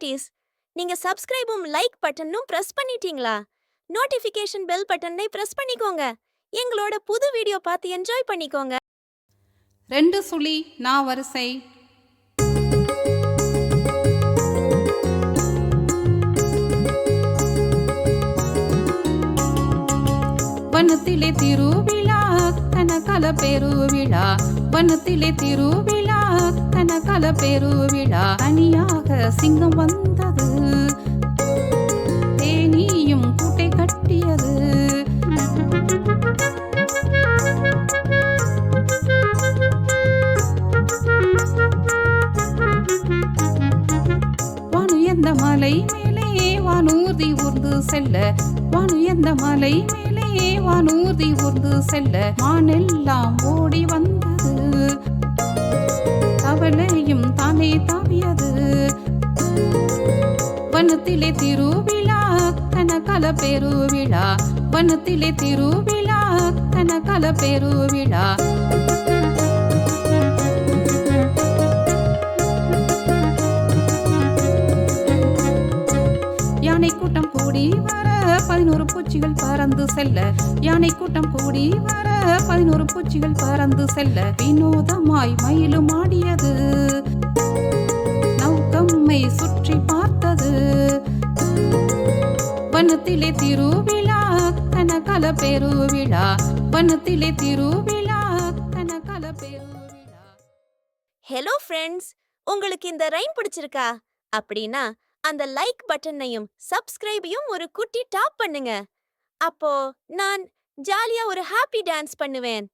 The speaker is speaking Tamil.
குட்டீஸ், நீங்க சப்ஸ்கிரைபும் லைக் பட்டனும் பிரஸ் பண்ணிட்டீங்களா? நோட்டிஃபிகேஷன் பெல் பட்டனை பிரஸ் பண்ணிக்கோங்க. எங்களோட புது வீடியோ பார்த்து என்ஜாய் பண்ணிக்கோங்க. 2 சுழி நா வரிசை. வனத்திலே திருவிழா கனகல பெருவிழா, வனத்திலே திருவிழா கனகல பெருவிழா. தனியாக சிங்கம் வந்தது, தேனியும் கூட்டை கட்டியது. வானுயர்ந்த மலை மேலே வானூர்தி ஊர்ந்து செல்ல, வானுயர்ந்த மலை மேலே வானூர்தி ஊர்ந்து செல்ல. மானெல்லாம் ஓடி வந்தது, தவளையும் தானே தாவியது. வனத்திலே திருவிழா கனகல பெருவிழா, வனத்திலே திருவிழா கனகல பெருவிழா. யானை கூட்டம் கூடி வர 11 பூச்சிகள் பறந்து செல்ல, யானை கூட்டம் கூடி வர 11 பூச்சிகள் பறந்து செல்ல. வினோதமாய் மயிலும் ஆடியது, நௌகம்மை சுற்றி பார்த்தது. வனத்திலே திருவிழா கனகல பெருவிழா, வனத்திலே திருவிழா கனகல பெருவிழா. ஹலோ ஃப்ரெண்ட்ஸ், உங்களுக்கு இந்த ரைம் பிடிச்சிருக்கா? அப்படின்னா அந்த லைக் பட்டனையும் சப்ஸ்கிரைபையும் ஒரு குட்டி டாப் பண்ணுங்க. அப்போ நான் ஜாலியா ஒரு ஹாப்பி டான்ஸ் பண்ணுவேன்.